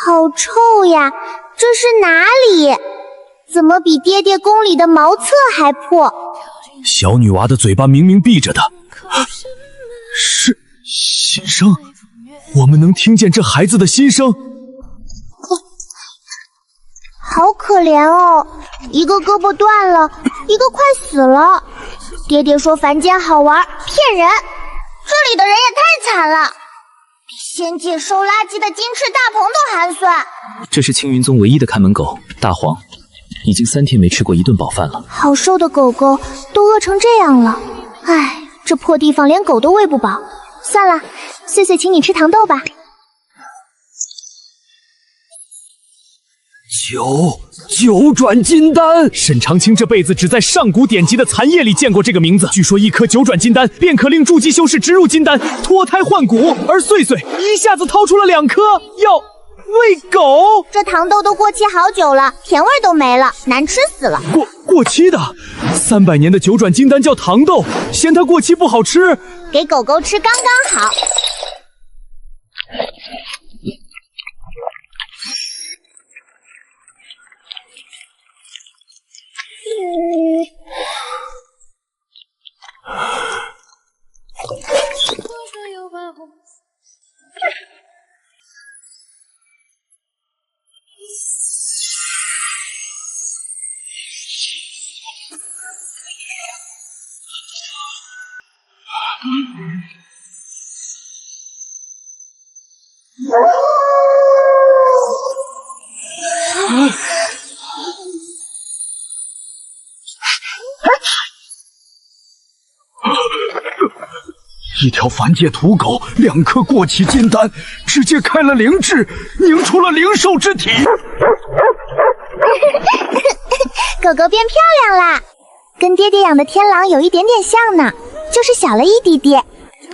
好臭呀！这是哪里？怎么比爹爹宫里的茅厕还破？小女娃的嘴巴明明闭着的，是心声。我们能听见这孩子的心声。好可怜哦，一个胳膊断了，一个快死了。爹爹说凡间好玩，骗人。这里的人也太惨了，比仙界收垃圾的金翅大鹏都寒酸。这是青云宗唯一的看门狗，大黄，已经3天没吃过一顿饱饭了。好瘦的狗狗都饿成这样了，唉，这破地方连狗都喂不饱。算了，碎碎请你吃糖豆吧。九转金丹，沈长清这辈子只在上古典籍的残页里见过这个名字。据说一颗九转金丹便可令筑基修士植入金丹，脱胎换骨，而碎碎一下子掏出了2颗，要喂狗。这糖豆都过期好久了，甜味都没了，难吃死了。过期的？300年的九转金丹叫糖豆，嫌它过期不好吃，给狗狗吃刚刚好。一条凡界土狗，2颗过期金丹，直接开了灵智，凝出了灵兽之体。狗狗变漂亮啦，跟爹爹养的天狼有一点点像呢，就是小了一滴滴。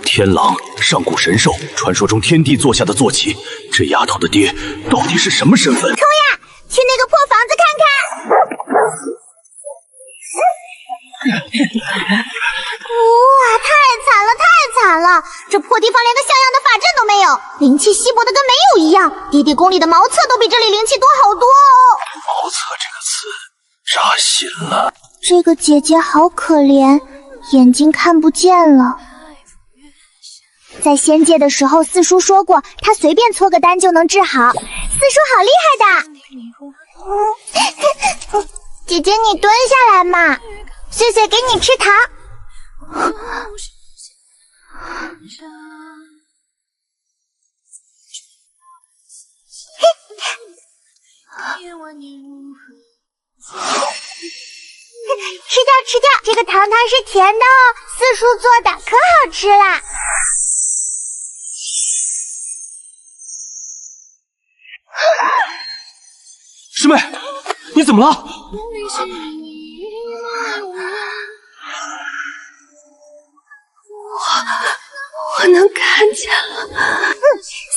天狼，上古神兽，传说中天帝座下的坐骑。这丫头的爹到底是什么身份？冲呀，去那个破房子看看。哇，太惨了，太惨了！这破地方连个像样的法阵都没有，灵气稀薄的跟没有一样。爹爹宫里的茅厕都比这里灵气多好多哦。茅厕这个词扎心了。这个姐姐好可怜，眼睛看不见了。在仙界的时候，四叔说过，他随便搓个丹就能治好。四叔好厉害的！姐姐，你蹲下来嘛，碎碎给你吃糖。吃掉吃掉，这个糖糖是甜的哦，四叔做的，可好吃啦！师妹，你怎么了？我能看见了。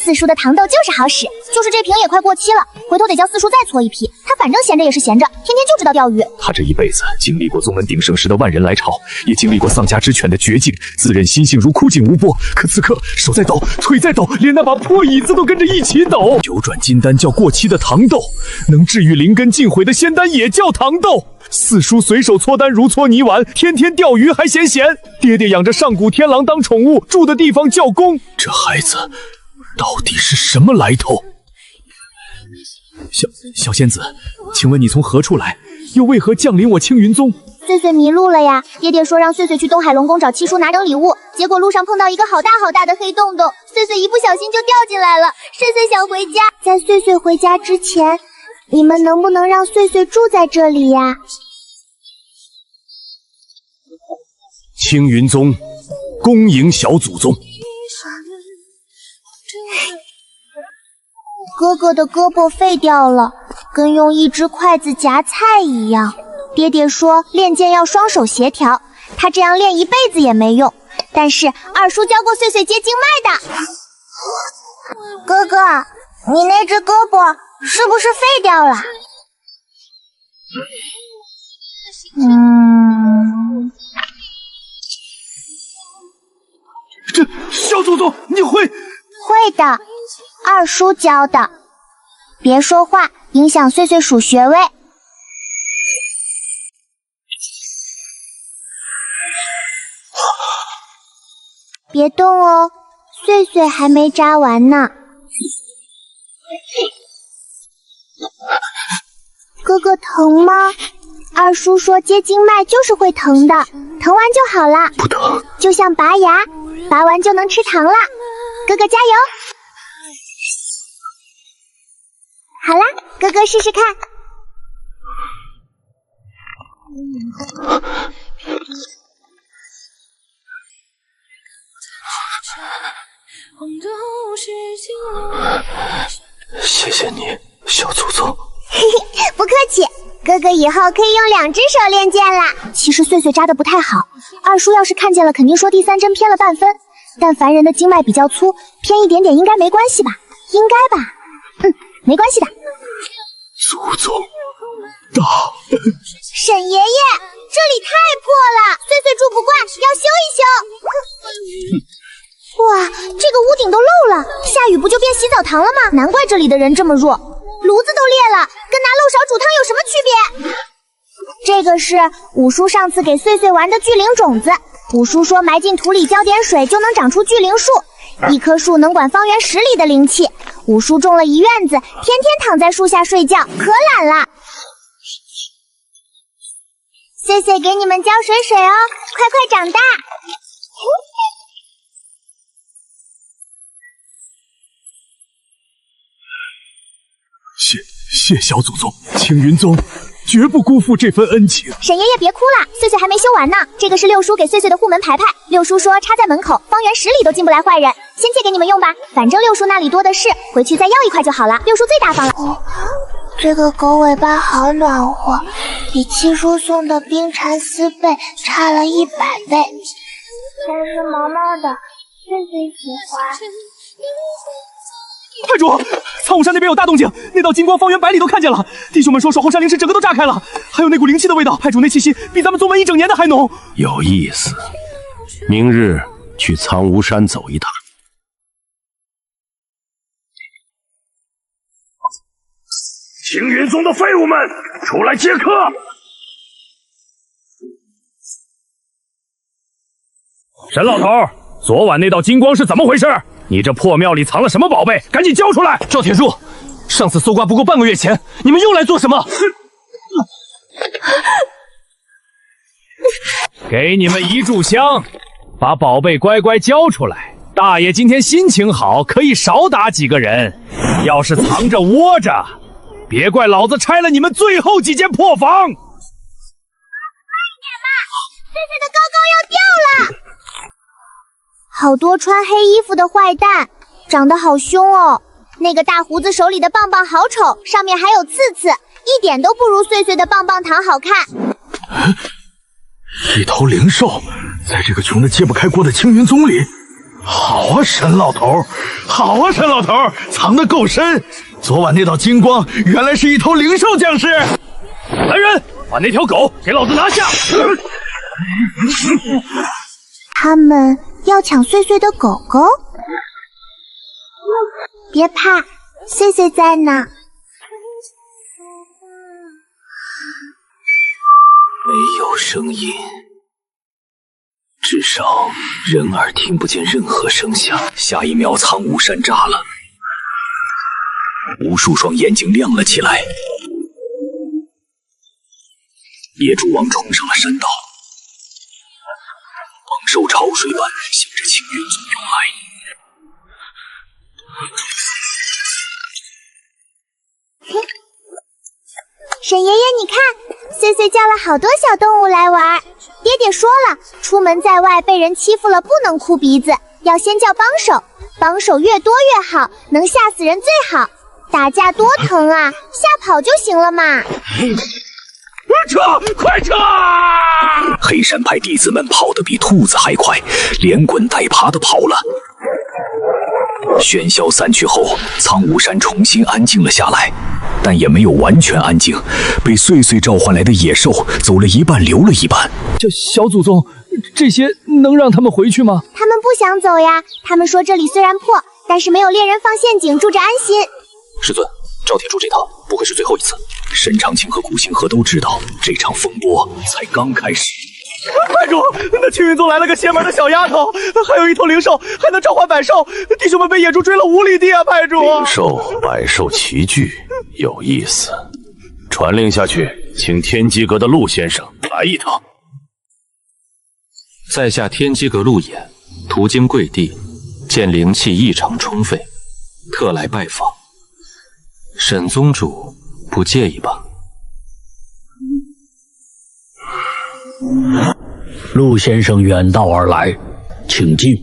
四叔的糖豆就是好使，就是这瓶也快过期了，回头得叫四叔再搓一批。他反正闲着也是闲着，天天就知道钓鱼。他这一辈子经历过宗门鼎盛时的万人来朝，也经历过丧家之犬的绝境，自认心性如枯井无波。可此刻手在抖，腿在抖，连那把破椅子都跟着一起抖。九转金丹叫过期的糖豆，能治愈灵根尽毁的仙丹也叫糖豆。四叔随手搓丹如搓泥丸，天天钓鱼还嫌咸。爹爹养着上古天狼当宠物，住的地方叫宫。这孩子到底是什么来头？小仙子，请问你从何处来，又为何降临我青云宗？碎碎迷路了呀，爹爹说让碎碎去东海龙宫找七叔拿点礼物，结果路上碰到一个好大好大的黑洞洞，碎碎一不小心就掉进来了。碎碎想回家，在碎碎回家之前，你们能不能让碎碎住在这里呀？青云宗恭迎小祖宗。哥哥的胳膊废掉了，跟用一只筷子夹菜一样。爹爹说练剑要双手协调，他这样练一辈子也没用。但是二叔教过碎碎接经脉的。哥哥，你那只胳膊是不是废掉了？小祖宗，你会？会的，二叔教的。别说话，影响岁岁数学位。别动哦，岁岁还没扎完呢。哥哥疼吗？二叔说接经脉就是会疼的，疼完就好了。不疼，就像拔牙，拔完就能吃糖了。哥哥加油！好啦，哥哥试试看。谢谢你，小祖宗。不客气，哥哥以后可以用2只手练剑啦。其实岁岁扎的不太好，二叔要是看见了，肯定说第3针偏了半分。但凡人的经脉比较粗，偏一点点应该没关系吧？应该吧？没关系的。祖宗大恩，沈爷爷，这里太破了，岁岁住不惯，要修一修。哇，这个屋顶都漏了，下雨不就变洗澡堂了吗？难怪这里的人这么弱，炉子都裂了，跟拿漏勺煮汤有什么区别？这个是五叔上次给岁岁玩的巨灵种子，五叔说埋进土里浇点水就能长出巨灵树，一棵树能管方圆10里的灵气。五叔种了一院子，天天躺在树下睡觉，可懒了。岁岁给你们浇水哦，快快长大。谢小祖宗，青云宗绝不辜负这份恩情。沈爷爷别哭了，岁岁还没修完呢。这个是六叔给岁岁的护门牌牌，六叔说插在门口，方圆10里都进不来坏人。先借给你们用吧，反正六叔那里多的是，回去再要1块就好了。六叔最大方了。这个狗尾巴好暖和，比七叔送的冰蚕丝被差了100倍，但是毛毛的，岁岁喜欢。派主，苍梧山那边有大动静，那道金光方圆100里都看见了。弟兄们说守候山灵石整个都炸开了，还有那股灵气的味道，派主那气息比咱们宗门1整年的还浓。有意思，明日去苍梧山走一趟。青云宗的废物们，出来接客！沈老头，昨晚那道金光是怎么回事？你这破庙里藏了什么宝贝？赶紧交出来！赵铁柱，上次搜刮不过半个月前，你们又来做什么？给你们1炷香，把宝贝乖乖交出来。大爷今天心情好，可以少打几个人。要是藏着窝着，别怪老子拆了你们最后几间破房。快点吧，岁岁的高高要掉了。好多穿黑衣服的坏蛋，长得好凶哦。那个大胡子手里的棒棒好丑，上面还有刺刺，一点都不如岁岁的棒棒糖好看。一头灵兽，在这个穷得揭不开锅的青云宗里，好啊，沈老头，好啊，沈老头，藏得够深。昨晚那道金光，原来是一头灵兽降世。来人，把那条狗给老子拿下！他们要抢岁岁的狗狗？别怕，岁岁在呢。没有声音，至少人耳听不见任何声响。下一秒，苍梧山炸了，无数双眼睛亮了起来。野猪王冲上了山道，猛兽潮水般向着青云宗涌来。沈爷爷，你看，岁岁叫了好多小动物来玩。爹爹说了，出门在外被人欺负了不能哭鼻子，要先叫帮手，帮手越多越好，能吓死人最好。打架多疼啊，吓跑就行了嘛。撤！快撤！黑山派弟子们跑得比兔子还快，连滚带爬地跑了。喧嚣散去后，苍梧山重新安静了下来，但也没有完全安静。被岁岁召唤来的野兽走了一半，留了一半。这小祖宗，这些能让他们回去吗？他们不想走呀，他们说这里虽然破，但是没有猎人放陷阱，住着安心。师尊，赵铁柱这趟不会是最后一次。申长青和顾星河都知道，这场风波才刚开始。派主，那青云宗来了个邪门的小丫头，还有一头灵兽，还能召唤百兽。弟兄们被野猪追了5里地啊！派主，灵兽、百兽齐聚，有意思。传令下去，请天机阁的陆先生来一趟。在下天机阁陆衍，途经贵地，见灵气异常充沛，特来拜访。沈宗主不介意吧？陆先生远道而来，请进。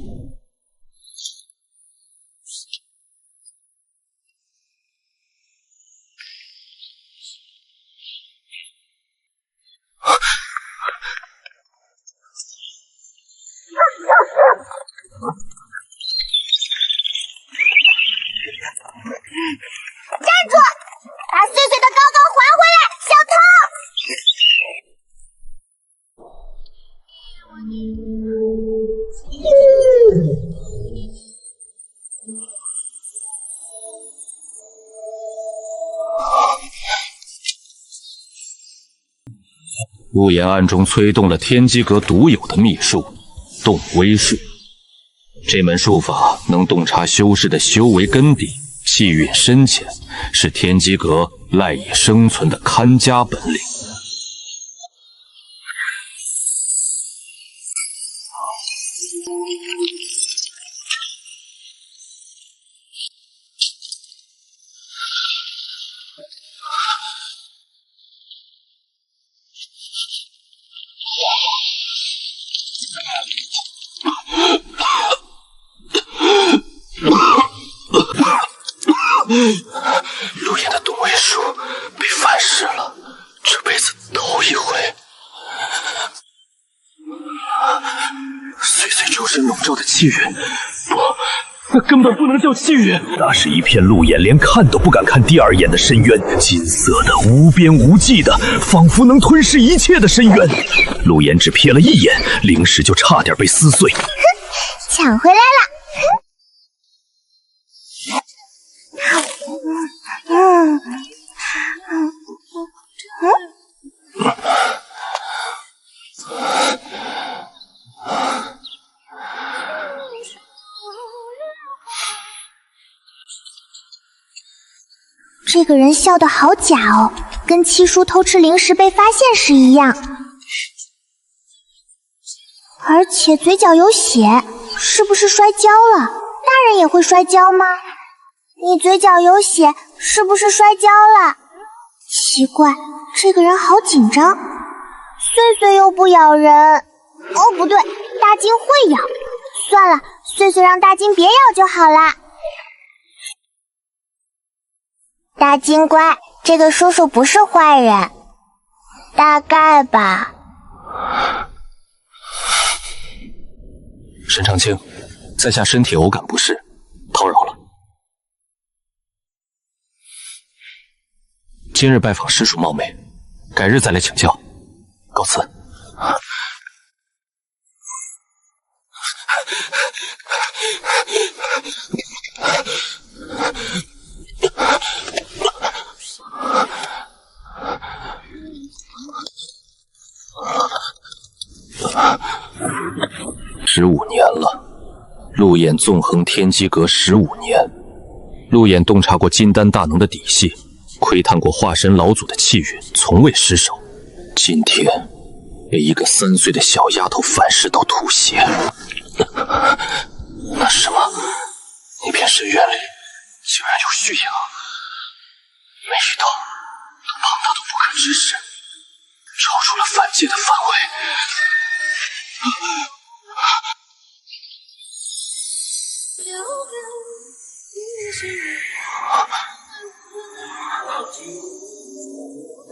站住！把碎碎的高高还回来，小偷！陆衍暗中催动了天机阁独有的秘术——洞威术。这门术法能洞察修士的修为根底、气运深浅，是天机阁赖以生存的看家本领。陆衍的洞威术被反噬了，这辈子头一回。岁岁周身笼罩的气运，不，那根本不能叫气运，那是一片陆衍连看都不敢看第二眼的深渊，金色的、无边无际的，仿佛能吞噬一切的深渊。陆衍只瞥了一眼，灵石就差点被撕碎。哼，抢回来了！这个人笑得好假哦，跟七叔偷吃零食被发现时一样，而且嘴角有血，是不是摔跤了？大人也会摔跤吗？你嘴角有血，是不是摔跤了？奇怪，这个人好紧张。碎碎又不咬人，哦不对，大金会咬。算了，碎碎让大金别咬就好啦。大金乖，这个叔叔不是坏人，大概吧。沈长青，在下身体偶感不适，叨扰了。今日拜访实属冒昧，改日再来请教。告辞。15年了，陆衍纵横天机阁15年，陆衍洞察过金丹大能的底细，窥探过化身老祖的气运，从未失手。今天被一个3岁的小丫头反噬到吐血，那是什么？那片深渊里竟然有血影，每一道都庞大到不可直视，超出了凡界的范围。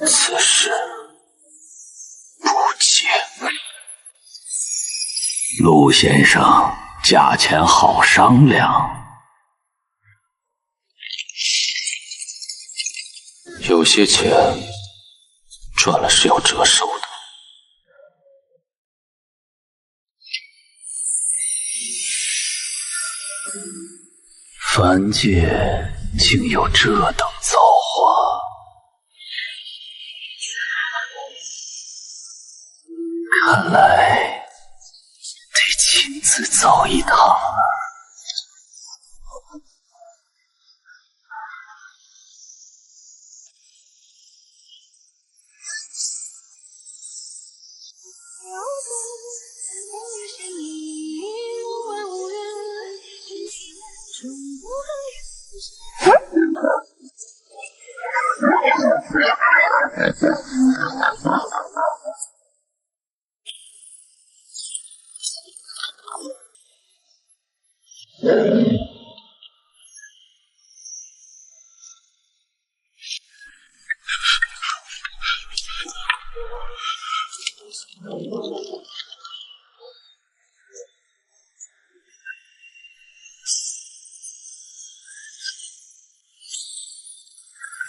此事不解。陆先生，价钱好商量。有些钱赚了是要折寿的。凡界竟有这等造化，看来得亲自走一趟了。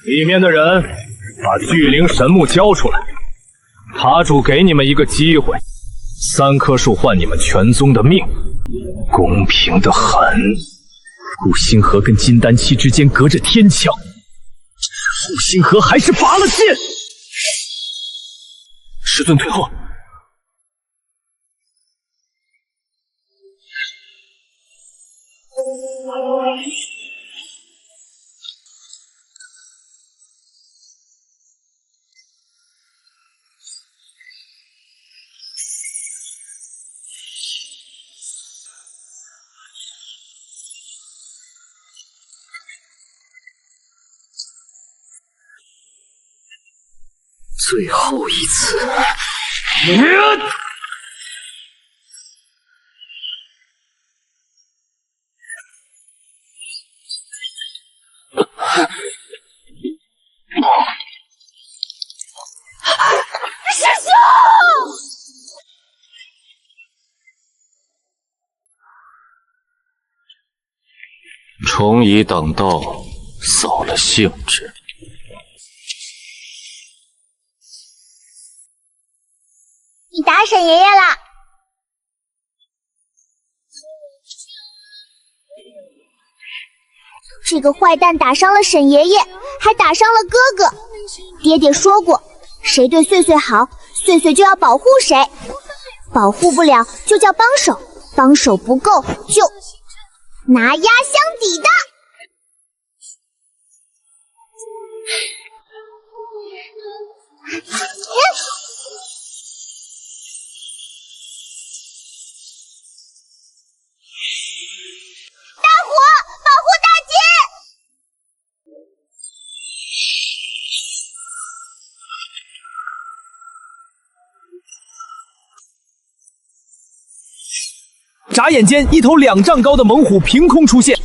里面的人把巨灵神木交出来，塔主给你们一个机会，3棵树换你们全宗的命，公平的很。护心河跟金丹期之间隔着天墙，护心河还是拔了剑。师尊退后。最后一次。重移挡道，扫了兴致。你打沈爷爷啦！这个坏蛋打伤了沈爷爷，还打伤了哥哥。爹爹说过，谁对穗穗好，穗穗就要保护谁，保护不了就叫帮手，帮手不够就拿压箱底的。大虎，保护大姐！眨眼间，一头2丈高的猛虎凭空出现。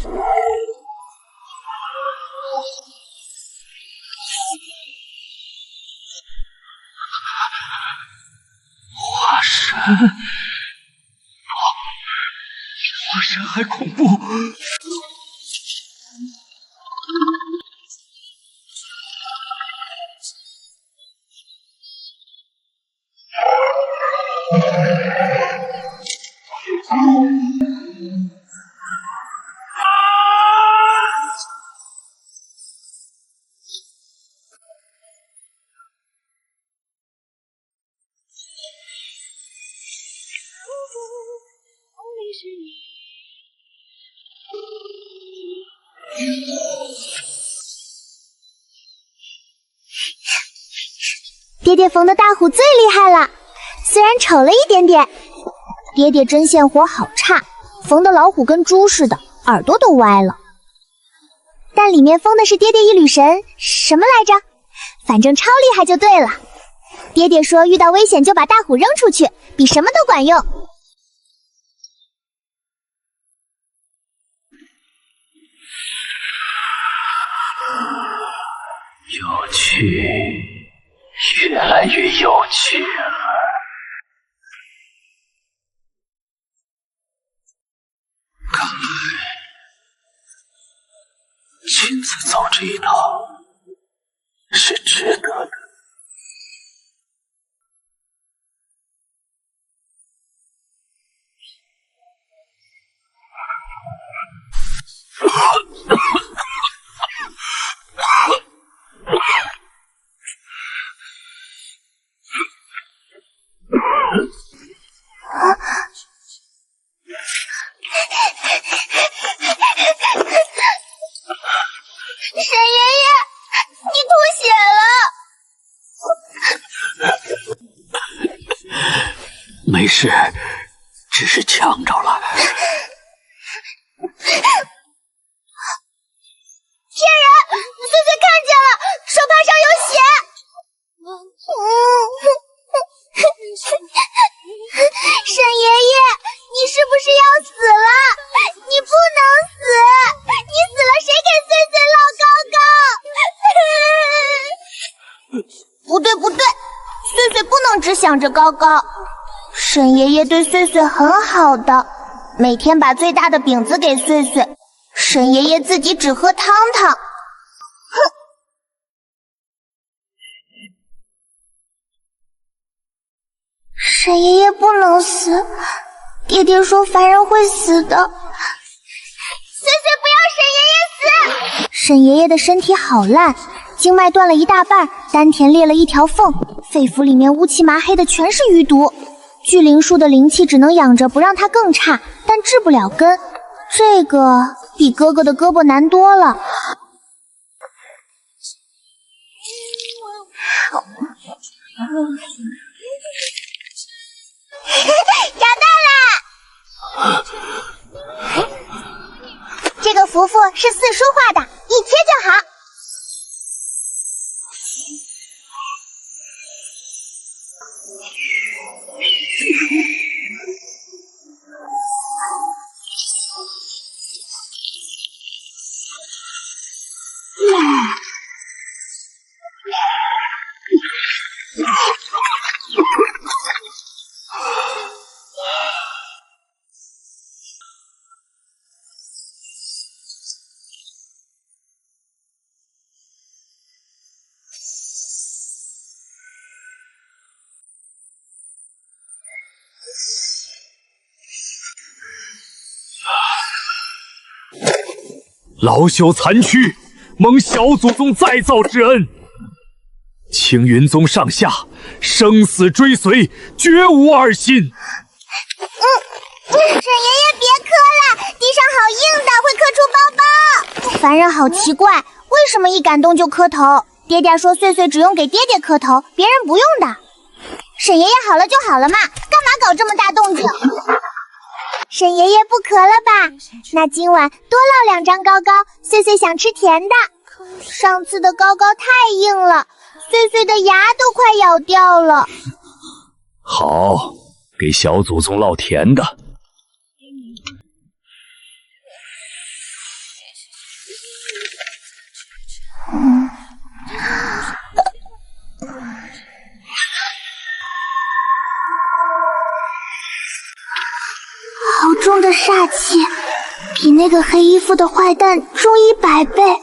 华神，华神还恐怖。爹爹缝的大虎最厉害了，虽然丑了一点点。爹爹针线活好差，缝的老虎跟猪似的，耳朵都歪了。但里面封的是爹爹一缕神，什么来着？反正超厉害就对了。爹爹说遇到危险就把大虎扔出去，比什么都管用。有趣，越来越有趣了。看来亲自走这一趟是值得的。没事，只是呛着了。骗人！碎碎看见了，手帕上有血。沈爷爷，你是不是要死了？你不能死，你死了谁给碎碎烙高高？不对不对，碎碎不能只想着高高。沈爷爷对碎碎很好的，每天把最大的饼子给碎碎，沈爷爷自己只喝汤汤。沈爷爷不能死，爹爹说凡人会死的。碎碎不要沈爷爷死！沈爷爷的身体好烂，经脉断了一大半，丹田裂了一条缝，肺腑里面乌漆麻黑的全是余毒。聚灵术的灵气只能养着不让它更差，但治不了根。这个比哥哥的胳膊难多了。找到了！这个符是四叔画的，一贴就好。老朽残躯，蒙小祖宗再造之恩。青云宗上下，生死追随，绝无二心。沈爷爷别磕了，地上好硬的，会磕出包包。凡人好奇怪，为什么一感动就磕头？爹爹说碎碎只用给爹爹磕头，别人不用的。沈爷爷好了就好了嘛，干嘛搞这么大动静？沈爷爷不咳了吧？那今晚多烙2张糕糕，碎碎想吃甜的。上次的糕糕太硬了，碎碎的牙都快咬掉了。好，给小祖宗烙甜的。好重的煞气，比那个黑衣服的坏蛋重100倍。来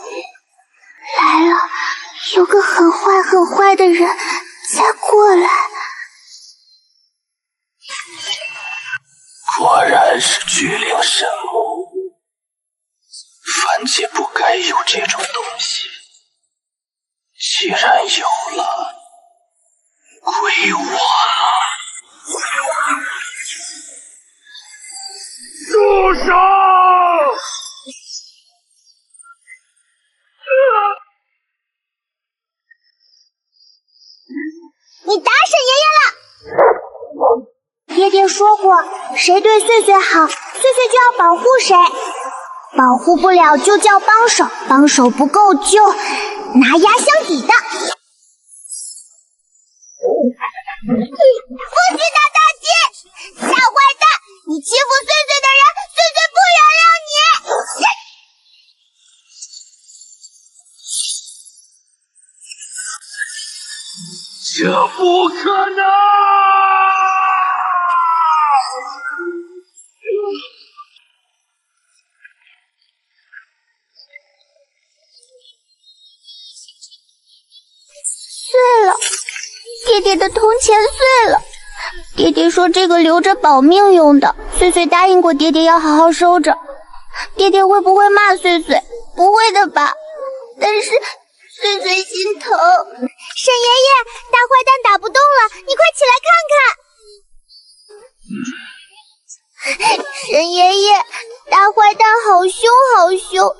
了，有个很坏很坏的人再过来。果然是巨灵神木，凡界不该有这种东西，既然有了，归我了。住手！你打沈爷爷了！爹爹说过，谁对碎碎好，碎碎就要保护谁，保护不了就叫帮手，帮手不够就拿压箱底的。不许打大姐！大坏蛋，你欺负碎碎的人，碎碎不原谅你！这不可能！碎了，爹爹的铜钱碎了。爹爹说这个留着保命用的，碎碎答应过爹爹要好好收着。爹爹会不会骂碎碎？不会的吧？但是碎碎心疼。沈爷爷，大坏蛋打不动了，你快起来看看。沈爷爷，大坏蛋好凶好凶，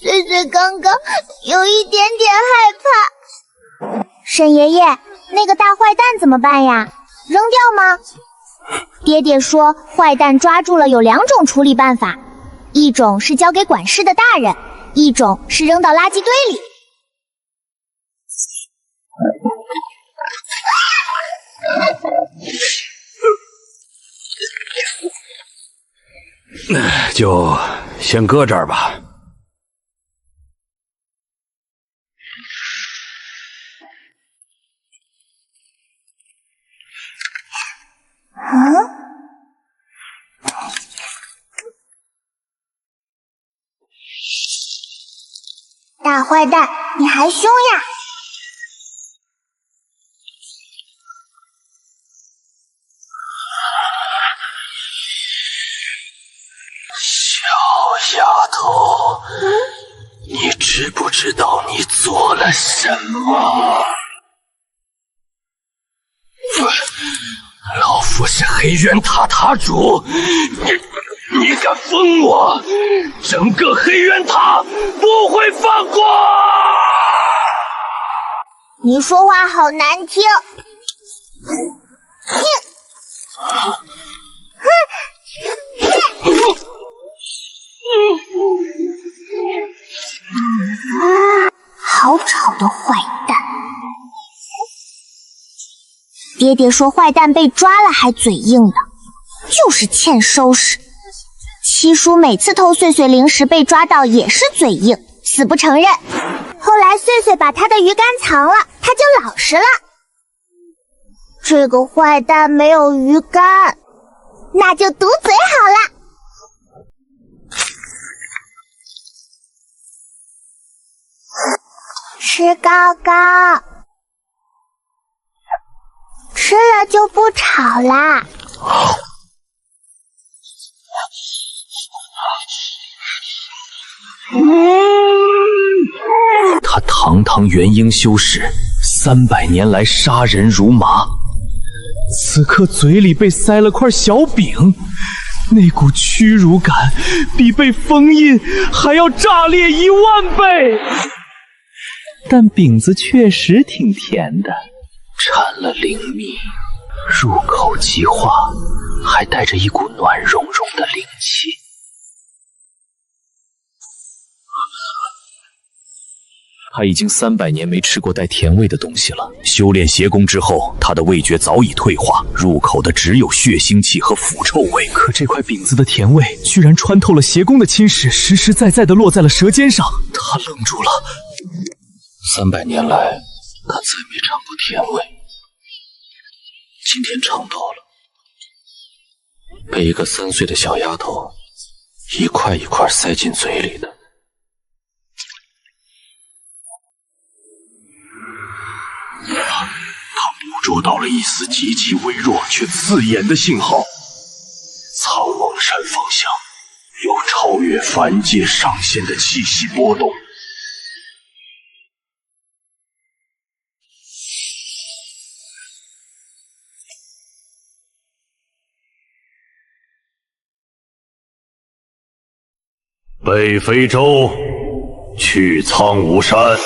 碎碎刚刚有一点点害怕。沈爷爷，那个大坏蛋怎么办呀？扔掉吗？爹爹说，坏蛋抓住了有2种处理办法，一种是交给管事的大人，一种是扔到垃圾堆里。就先搁这儿吧。大坏蛋，你还凶呀！小丫头，你知不知道你做了什么？老夫是黑渊塔塔主，你敢封我，整个黑渊塔不会放过！你说话好难听。好吵的坏蛋！爹爹说坏蛋被抓了还嘴硬的，就是欠收拾。七叔每次偷碎碎零食被抓到也是嘴硬，死不承认。后来碎碎把他的鱼竿藏了，他就老实了。这个坏蛋没有鱼竿，那就堵嘴好了。吃糕糕，吃了就不吵啦。他堂堂元婴修士，300年来杀人如麻，此刻嘴里被塞了块小饼，那股屈辱感比被封印还要炸裂10000倍。但饼子确实挺甜的，掺了灵蜜，入口即化，还带着一股暖融融的灵气。他已经300年没吃过带甜味的东西了。修炼邪功之后，他的味觉早已退化，入口的只有血腥气和腐臭味。可这块饼子的甜味居然穿透了邪功的侵蚀，实实在在的落在了舌尖上。他愣住了。300年来，他再没尝过甜味，今天尝到了。被一个3岁的小丫头一块一块塞进嘴里的。他捕捉到了一丝极其微弱却刺眼的信号，苍王山方向有超越凡界上限的气息波动。北非洲，去苍梧山。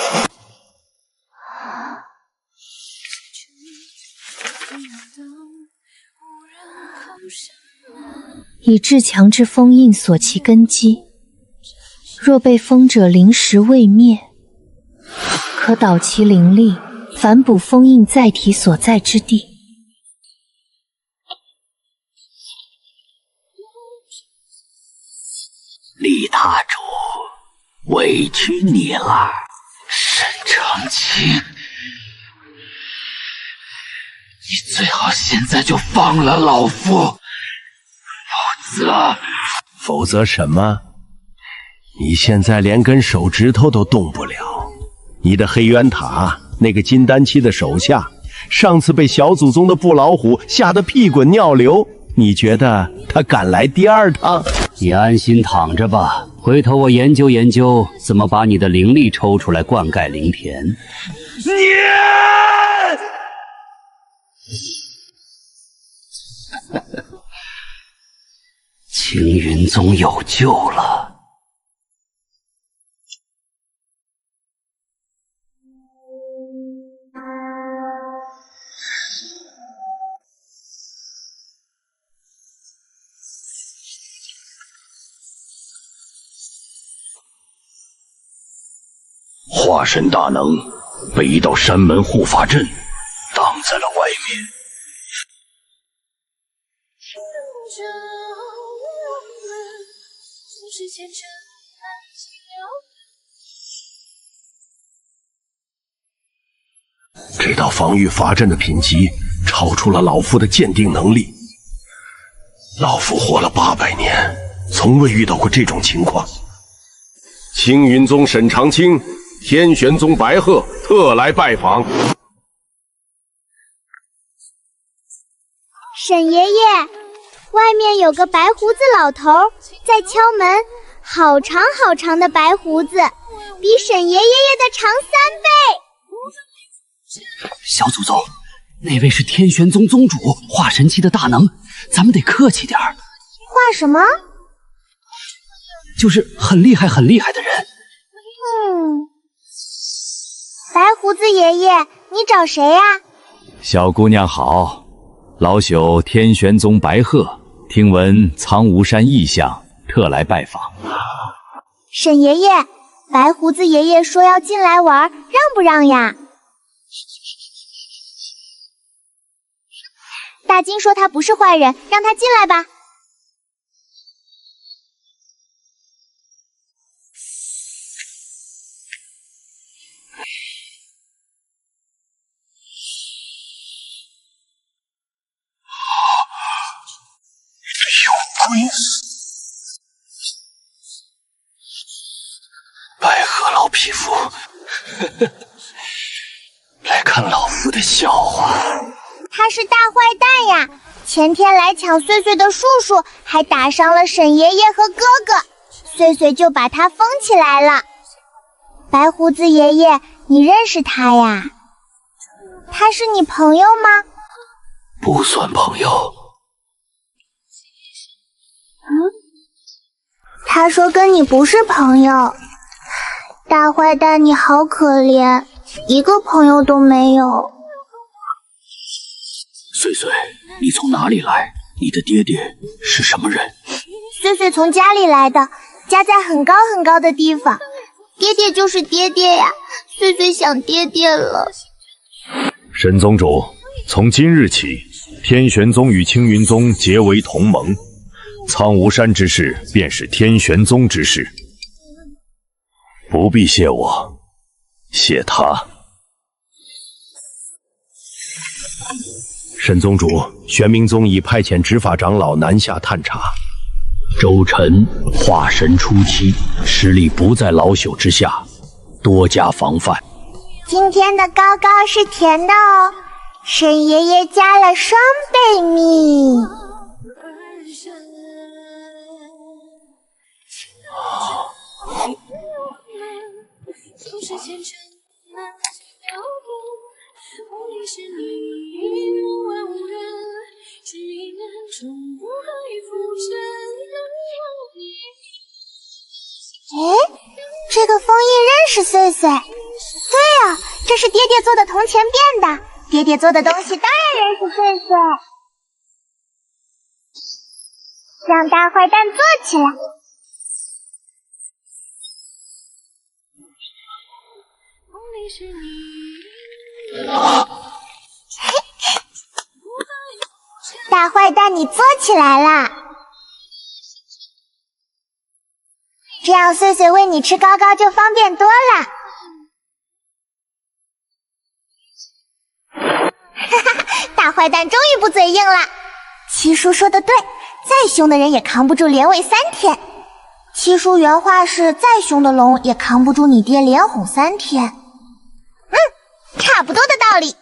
以至强之封印锁其根基，若被封者灵石未灭，可导其灵力，反哺封印载体所在之地。李塔主，委屈你了，沈长清，你最好现在就放了老夫，否则什么？你现在连根手指头都动不了。你的黑渊塔那个金丹期的手下，上次被小祖宗的布老虎吓得屁滚尿流，你觉得他敢来第2趟？你安心躺着吧，回头我研究研究怎么把你的灵力抽出来灌溉灵田。青云宗有救了。化神大能被一道山门护法阵挡在了外面。这道防御法阵的品级超出了老夫的鉴定能力。老夫活了800年，从未遇到过这种情况。青云宗沈长清、天玄宗白鹤特来拜访。沈爷爷，外面有个白胡子老头在敲门，好长好长的白胡子，比沈爷爷的长3倍。小祖宗，那位是天玄宗宗主化神期的大能，咱们得客气点儿。画什么？就是很厉害很厉害的人。白胡子爷爷，你找谁呀？小姑娘好，老朽天玄宗白鹤，听闻苍梧山异象，特来拜访。沈爷爷，白胡子爷爷说要进来玩，让不让呀？大金说他不是坏人，让他进来吧。有鬼！白鹤老匹夫，来看老夫的笑话。他是大坏蛋呀！前天来抢穗穗的叔叔，还打伤了沈爷爷和哥哥，穗穗就把他封起来了。白胡子爷爷，你认识他呀？他是你朋友吗？不算朋友。他说跟你不是朋友。大坏蛋，你好可怜，一个朋友都没有。穗穗，你从哪里来？你的爹爹是什么人？穗穗从家里来的，家在很高很高的地方。爹爹就是爹爹呀，穗穗想爹爹了。沈宗主，从今日起，天玄宗与青云宗结为同盟，苍梧山之事便是天玄宗之事，不必谢我，谢他。沈宗主，玄冥宗已派遣执法长老南下探查。周晨化神初期，实力不在老朽之下，多加防范。今天的糕糕是甜的哦，沈爷爷加了双倍蜜。哎，这个封印认识穗穗。对啊，这是爹爹做的铜钱变的，爹爹做的东西当然认识穗穗。让大坏蛋坐起来。大坏蛋，你坐起来啦！这样穗穗喂你吃糕糕就方便多了。哈哈，大坏蛋终于不嘴硬了。七叔说的对，再凶的人也扛不住连喂3天。七叔原话是：再凶的龙也扛不住你爹连哄3天。差不多的道理。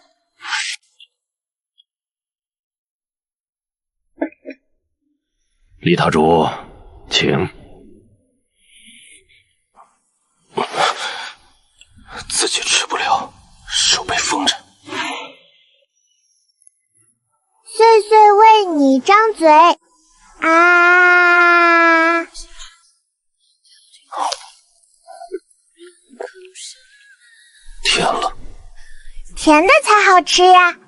李塔主，请。自己吃不了，手被封着。穗穗喂你张嘴啊！甜了。甜的才好吃呀！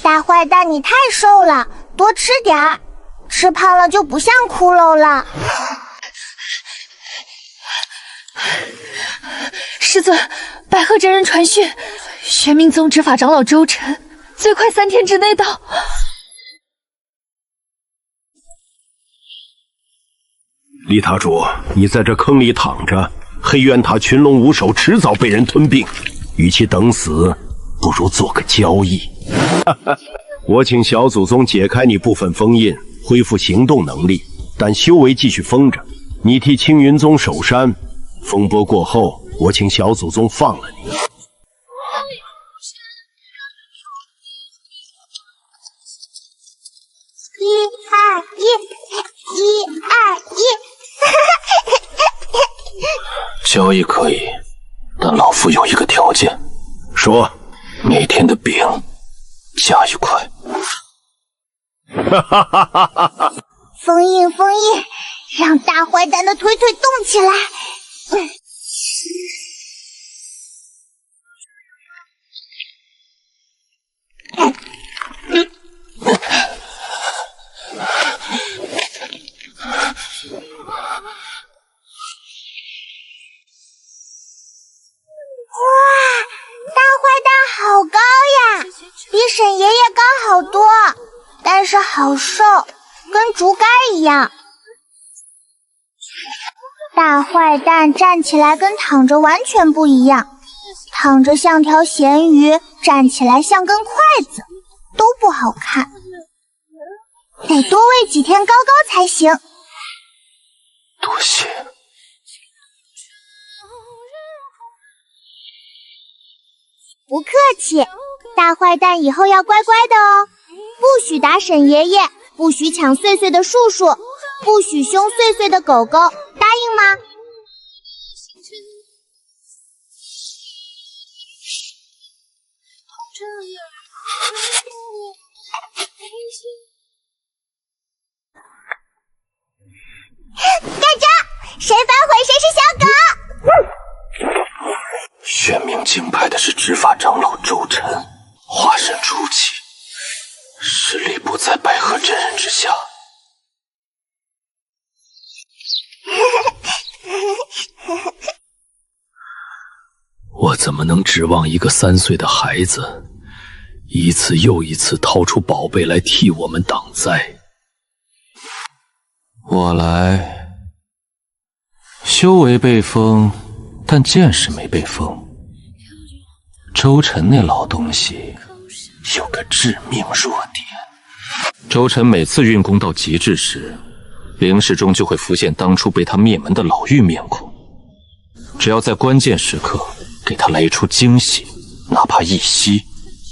大坏蛋，你太瘦了，多吃点儿，吃胖了就不像骷髅了。师尊，百合真人传讯，玄冥宗执法长老周晨最快3天之内到。李塔主，你在这坑里躺着，黑渊塔群龙无首，迟早被人吞并。与其等死，不如做个交易。我请小祖宗解开你部分封印，恢复行动能力，但修为继续封着。你替青云宗守山，风波过后，我请小祖宗放了你。交易可以，但老夫有一个条件。说，每天的饼加1块。封印，让大坏蛋的腿动起来。好高呀，比沈爷爷高好多，但是好瘦，跟竹竿一样。大坏蛋站起来跟躺着完全不一样，躺着像条咸鱼，站起来像根筷子，都不好看，得多喂几天高高才行。多谢。不客气，大坏蛋以后要乖乖的哦，不许打沈爷爷，不许抢碎碎的树树，不许凶碎碎的狗狗，答应吗？干着，谁反悔谁是小狗。玄冥境派的是执法长老周晨，化身初期，实力不在百合真人之下。我怎么能指望一个3岁的孩子，一次又一次掏出宝贝来替我们挡灾？我来，修为被封，但见识没被封。周晨那老东西有个致命弱点，周晨每次运功到极致时，灵视中就会浮现当初被他灭门的老妪面孔。只要在关键时刻给他来一出惊喜，哪怕一息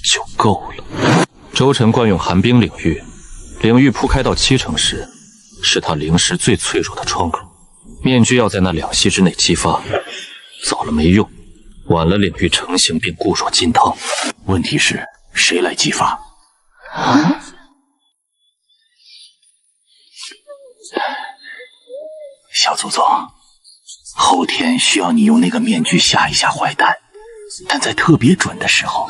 就够了。周晨惯用寒冰领域，领域铺开到7成时，是他灵识最脆弱的窗口。面具要在那2息之内激发，早了没用，晚了领域成型便固若金汤。问题是谁来激发？小祖宗，后天需要你用那个面具吓一吓坏蛋，但在特别准的时候。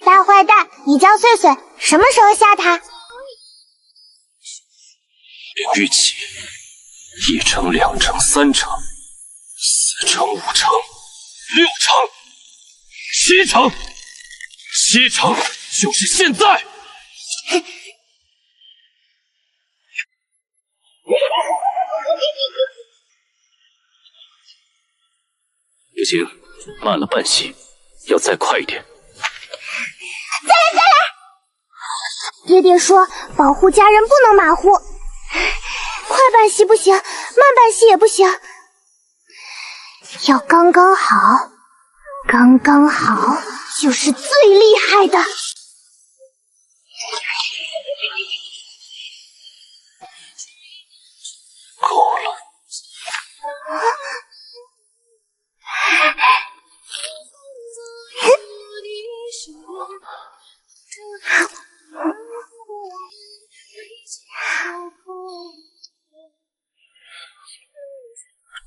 大坏蛋，你叫碎碎，什么时候吓他？领域起，1成、2成、3成、4成、5成、6成、7成，7成就是现在！不行，慢了半息，要再快一点。再来！爹爹说保护家人不能马虎，快半息不行，慢半息也不行，要刚刚好，刚刚好就是最厉害的。够了。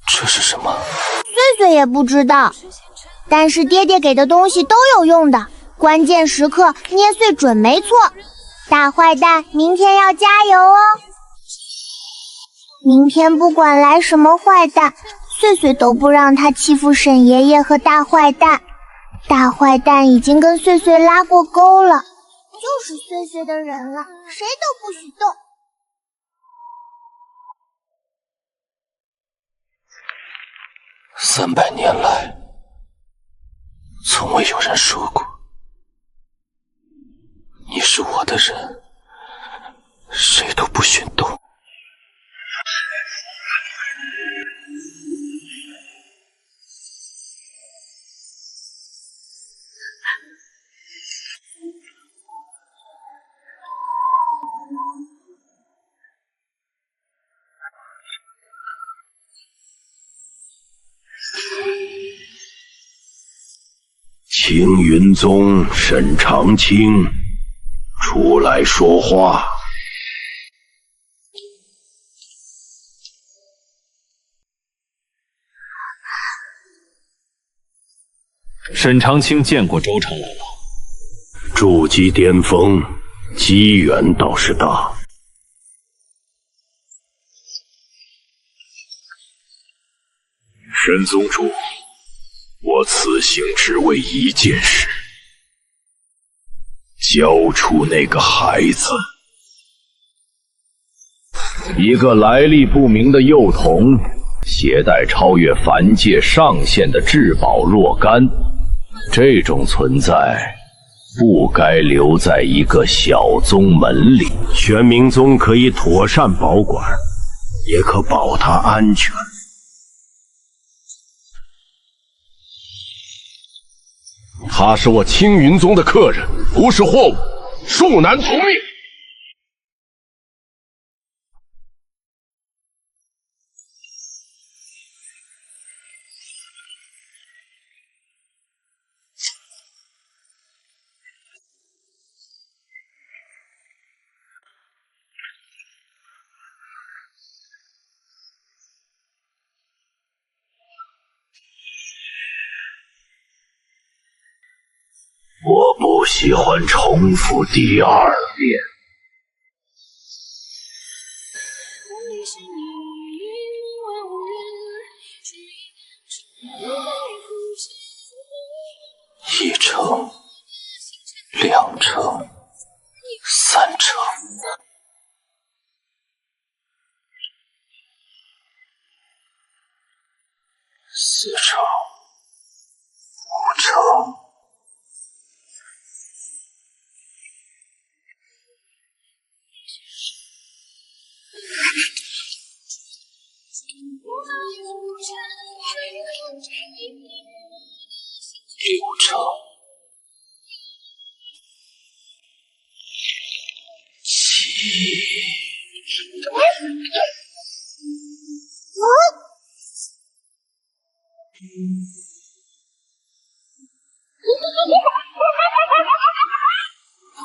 这是什么？碎碎也不知道，但是爹爹给的东西都有用的，关键时刻捏碎准没错。大坏蛋，明天要加油哦！明天不管来什么坏蛋，穗穗都不让他欺负沈爷爷和大坏蛋。大坏蛋已经跟穗穗拉过钩了，就是穗穗的人了，谁都不许动。300年来，从未有人说过你是我的人，谁都不许动。青云宗沈长清，出来说话。沈长清见过周长老了。筑基巅峰，机缘倒是大。沈宗主，我此行只为一件事，交出那个孩子。一个来历不明的幼童，携带超越凡界上限的至宝若干，这种存在不该留在一个小宗门里。玄冥宗可以妥善保管，也可保他安全。他是我青云宗的客人，不是货物，恕难从命。我不喜欢重复第二遍。1成、2成、3成。4成、5成。6成、7。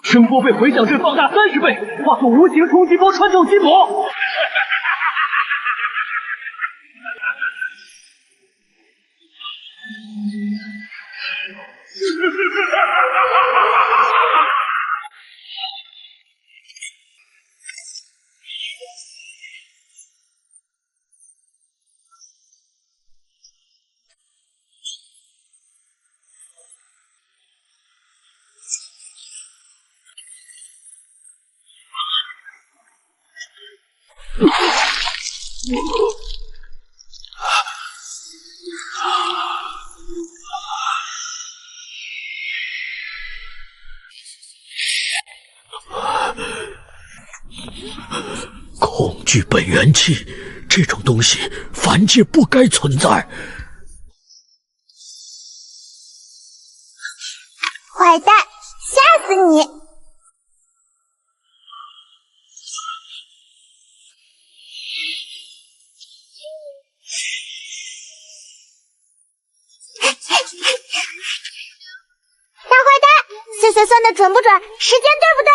声波被回响阵放大30倍，化作无形冲击波穿透筋膜。恐惧本源器，这种东西凡界不该存在。坏蛋，吓死你！大坏蛋，穗穗算的准不准？时间对不对？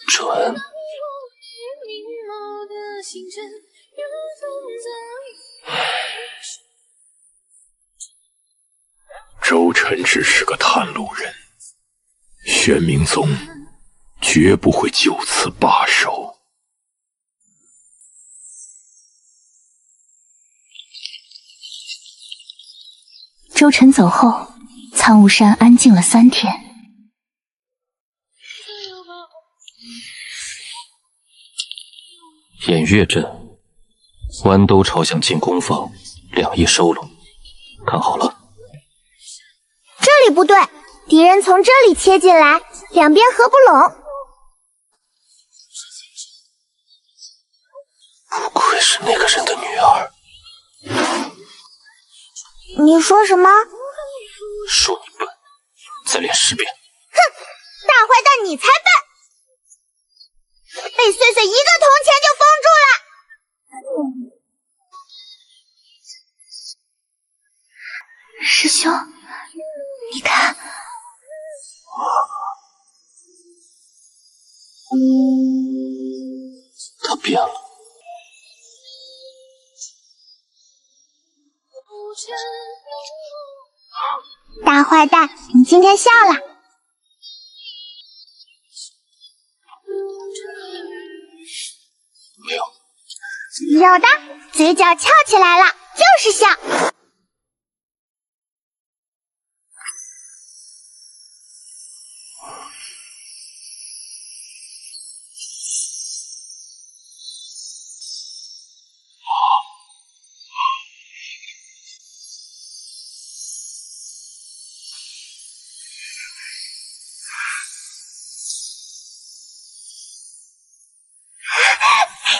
准。周晨只是个探路人，玄冥宗绝不会就此罢手。周晨走后，苍梧山安静了3天。偃月阵，弯兜朝向进攻方，2翼收拢，看好了。这里不对，敌人从这里切进来，两边合不拢。不愧是那个人的女儿。你说什么？说你笨，再练10遍。哼，大坏蛋，你才笨！被碎碎一个铜钱就封住了。师兄，你看，他变了。大坏蛋，你今天笑了。没有。有的，嘴角翘起来了，就是笑。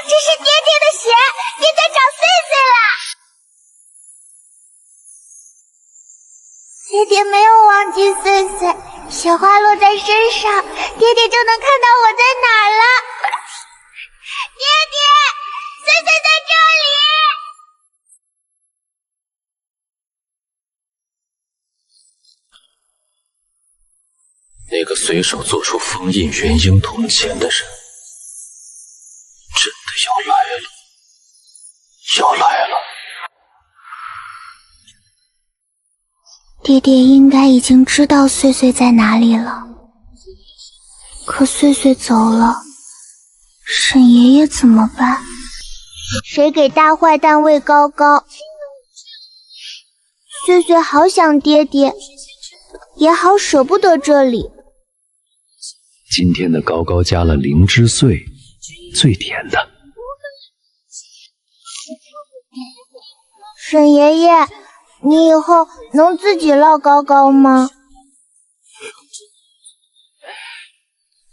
这是爹爹的血，爹爹找碎碎了。爹爹没有忘记碎碎，雪花落在身上，爹爹就能看到我在哪儿了。爹爹，碎碎在这里。那个随手做出封印元婴铜钱的人，真的要来了，要来了。爹爹应该已经知道碎碎在哪里了，可碎碎走了，沈爷爷怎么办？谁给大坏蛋喂高高？碎碎好想爹爹，也好舍不得这里。今天的高高加了灵芝碎，最甜的。沈爷爷，你以后能自己烙高高吗？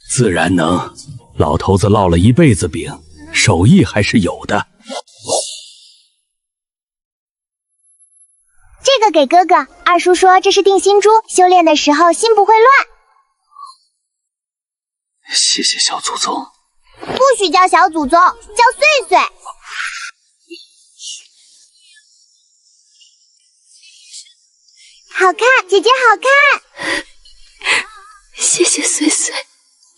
自然能，老头子烙了一辈子饼，手艺还是有的。这个给哥哥，二叔说这是定心珠，修炼的时候心不会乱。谢谢小祖宗。不许叫小祖宗，叫碎碎。好看，姐姐好看。谢谢碎碎。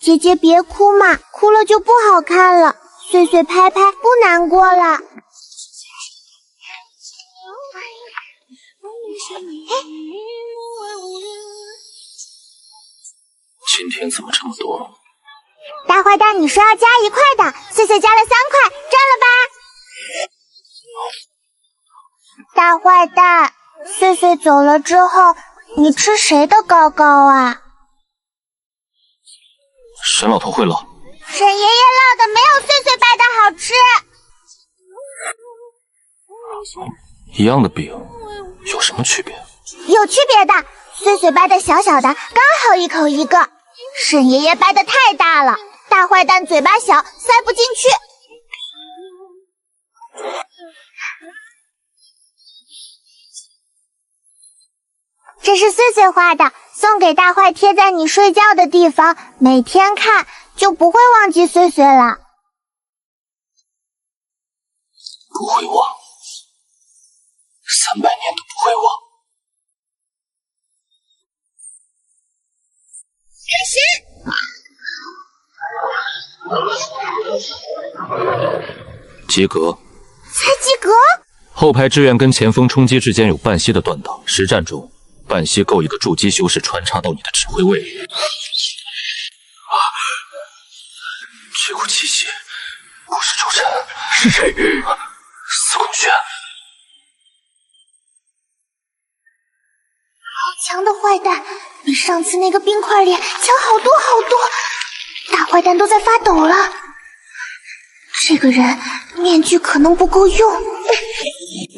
姐姐别哭嘛，哭了就不好看了。碎碎拍拍，不难过了。今天怎么这么多？大坏蛋，你说要加1块的，碎碎加了3块，赚了吧？大坏蛋，碎碎走了之后，你吃谁的高高啊？沈老头会烙。沈爷爷烙的没有碎碎掰的好吃。一样的饼，有什么区别？有区别的，碎碎掰的小小的，刚好1口1个。沈爷爷掰的太大了，大坏蛋嘴巴小，塞不进去。这是碎碎画的，送给大坏贴在你睡觉的地方，每天看就不会忘记碎碎了。不会忘，300年都不会忘。及格。才及格？后排支援跟前锋冲击之间有半息的断档，实战中半息够一个筑基修士穿插到你的指挥位里。这股气息不是周晨，是谁？司空轩。强的坏蛋，比上次那个冰块脸强好多好多。大坏蛋都在发抖了。这个人面具可能不够用。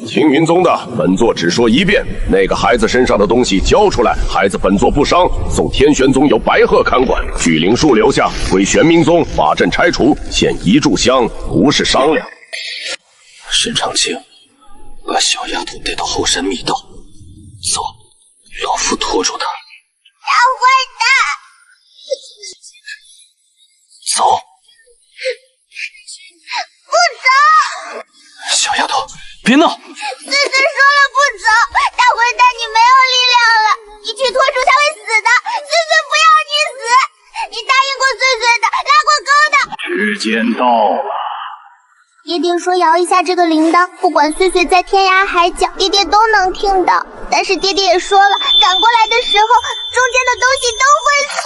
青云宗的，本座只说一遍，那个孩子身上的东西交出来，孩子本座不伤。送天玄宗有白鹤看管，聚灵术留下，归玄冥宗，把阵拆除，献一炷香，不是商量。沈长清，把小丫头带到后山密道，走，老夫拖住她。大坏蛋，走。不走！小丫头，别闹！岁岁说了不走，大坏蛋你没有力量了，你去拖住他会死的。岁岁不要你死，你答应过岁岁的，拉过钩的。时间到了。爹爹说摇一下这个铃铛，不管岁岁在天涯海角，爹爹都能听到。但是爹爹也说了，赶过来的时候，中间的东西都会碎。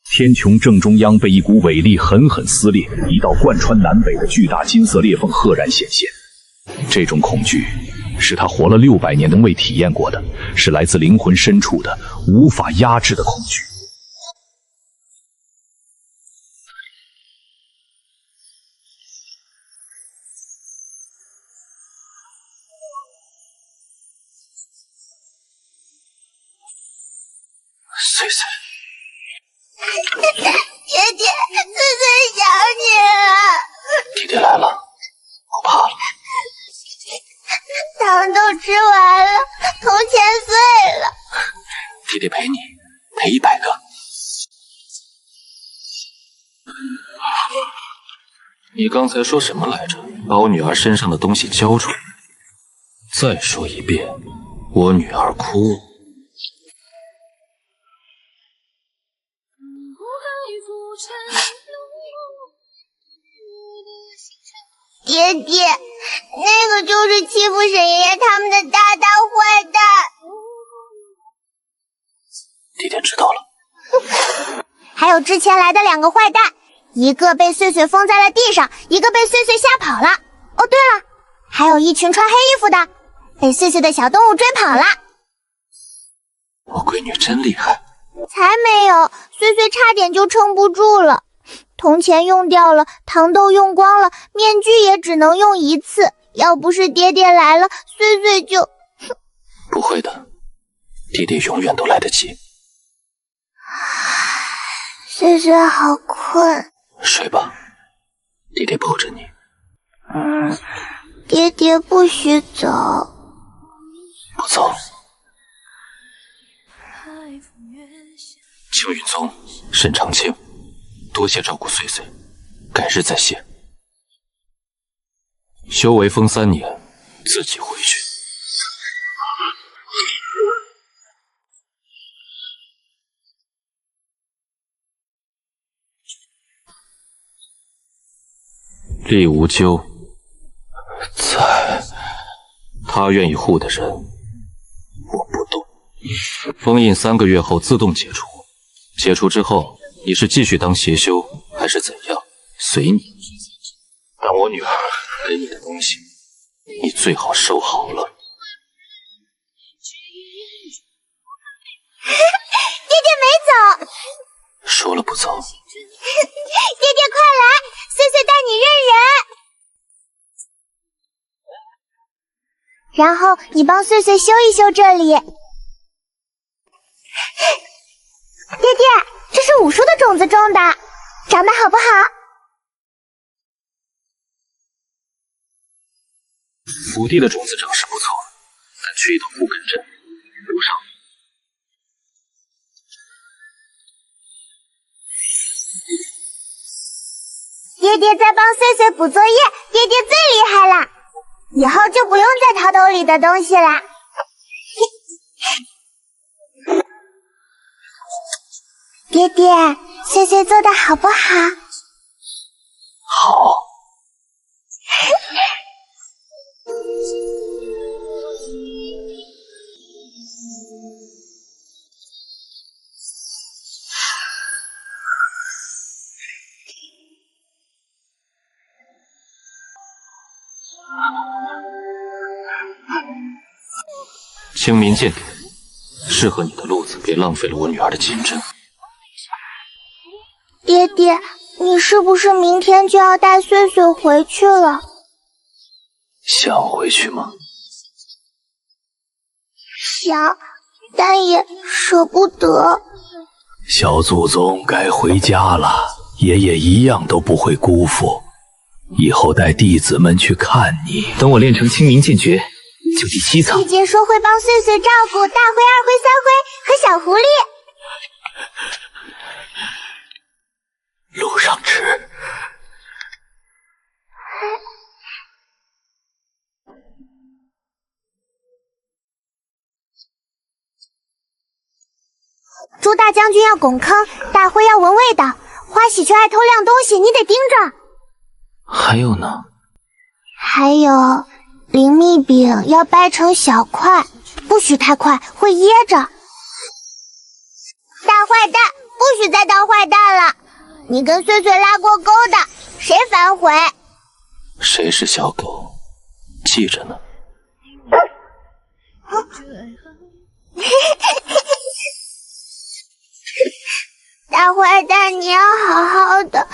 天穹正中央被一股伟力狠狠撕裂，一道贯穿南北的巨大金色裂缝赫然显现。这种恐惧是他活了600年都未体验过的，是来自灵魂深处的无法压制的恐惧。岁岁。爹爹，岁岁想你了。弟弟来了，不怕了。糖都吃完了，铜钱碎了。弟弟陪你，赔100个。你刚才说什么来着？把我女儿身上的东西交出来。再说一遍，我女儿哭了。爹爹，那个就是欺负沈爷爷他们的大坏蛋。弟弟知道了。还有之前来的2个坏蛋，一个被岁岁封在了地上，一个被岁岁吓跑了。哦，对了，还有一群穿黑衣服的，被岁岁的小动物追跑了。我闺女真厉害。才没有，岁岁差点就撑不住了。铜钱用掉了，糖豆用光了，面具也只能用1次。要不是爹爹来了，岁岁就……不会的，弟弟永远都来得及。岁岁好困，睡吧，弟弟抱着你。爹爹不许走。不走。青云宗，沈长清，多谢照顾岁岁，改日再谢。修为封3年，自己回去。厉无咎在，他愿意护的人，我不动。封印3个月后自动解除，解除之后，你是继续当邪修，还是怎样，随你。但我女儿给你的东西，你最好收好了。爹爹没走，说了不走。爹爹快来，岁岁带你认人。然后你帮岁岁修一修这里。爹爹，这是武术的种子种的，长得好不好？福地的种子长势不错，但缺一道护根阵，补上。爹爹在帮岁岁补作业，爹爹最厉害了，以后就不用再淘兜里的东西啦。爹爹，岁岁做的好不好？好。清明剑典，适合你的路子，别浪费了我女儿的金针。爹爹，你是不是明天就要带穗穗回去了？想回去吗？想，但也舍不得。小祖宗该回家了，爷爷一样都不会辜负。以后带弟子们去看你。等我练成清明剑诀，就第7层。姐姐说会帮穗穗照顾大灰、二灰、三灰和小狐狸。路上吃。猪大将军要拱坑，大灰要闻味道，花喜却爱偷亮东西，你得盯着。还有呢？还有，灵蜜饼要掰成小块，不许太快，会噎着。大坏蛋，不许再当坏蛋了！你跟穗穗拉过钩的，谁反悔？谁是小狗？记着呢。大坏蛋，你要好好的，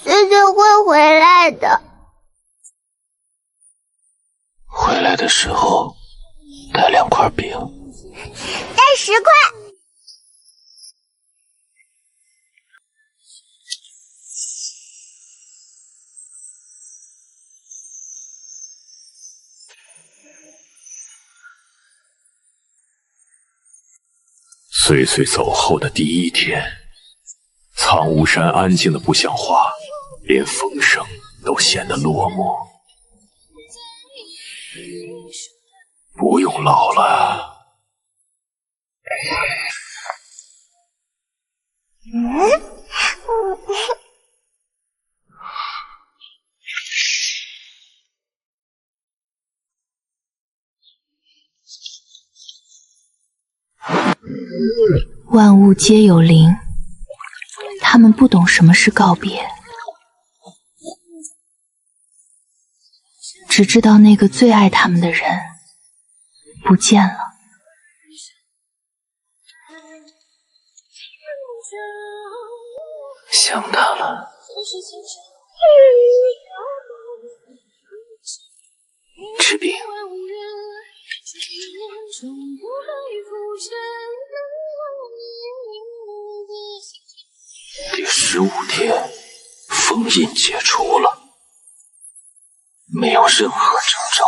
穗穗会回来的。回来的时候带2块饼，带10块。穗穗走后的第1天，苍梧山安静的不像话，连风声都显得落寞。不用老了。万物皆有灵，他们不懂什么是告别，只知道那个最爱他们的人不见了。想他了。吃饼。第15天，封印解除了，没有任何征兆。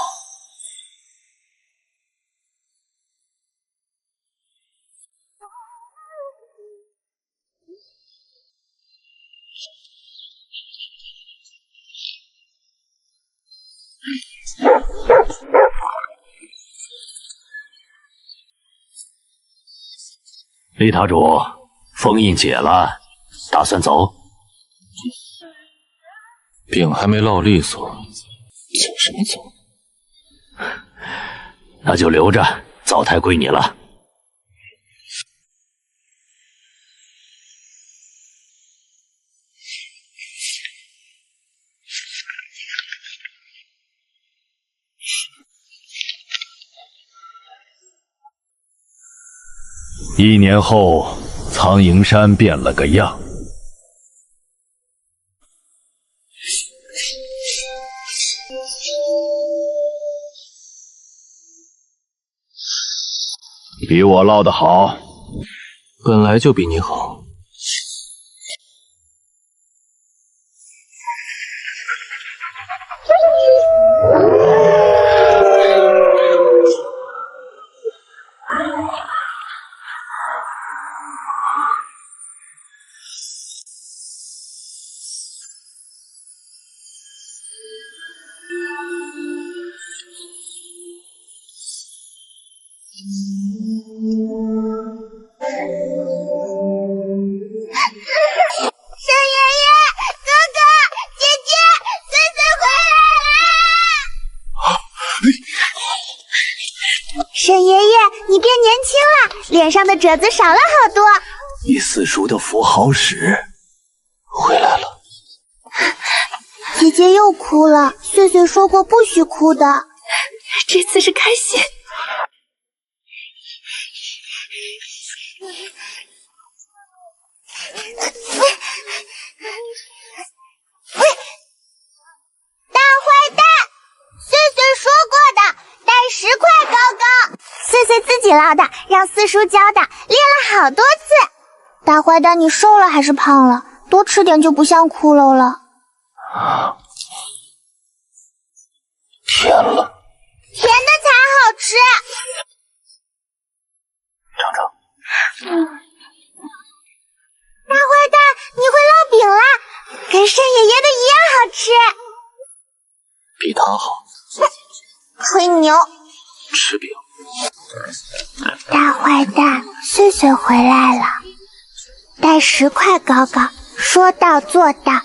李塔主，封印解了，打算走？饼还没烙利索，走什么走？那就留着，灶台归你了。1年后，苍蝇山变了个样。比我烙得好，本来就比你好。沈爷爷，你变年轻了，脸上的褶子少了好多。你四叔的符好使，回来了。姐姐又哭了，穗穗说过不许哭的。这次是开心。大坏蛋，碎碎说过的，带10块高高。碎碎自己捞的，让四叔教的，练了好多次。大坏蛋，你瘦了还是胖了？多吃点就不像骷髅了。甜了，甜的才好吃。尝尝。大坏蛋，你会烙饼啦，跟单爷爷的一样好吃。比他好。吹牛。吃饼。大坏蛋，碎碎回来了，带10块高高，说到做到。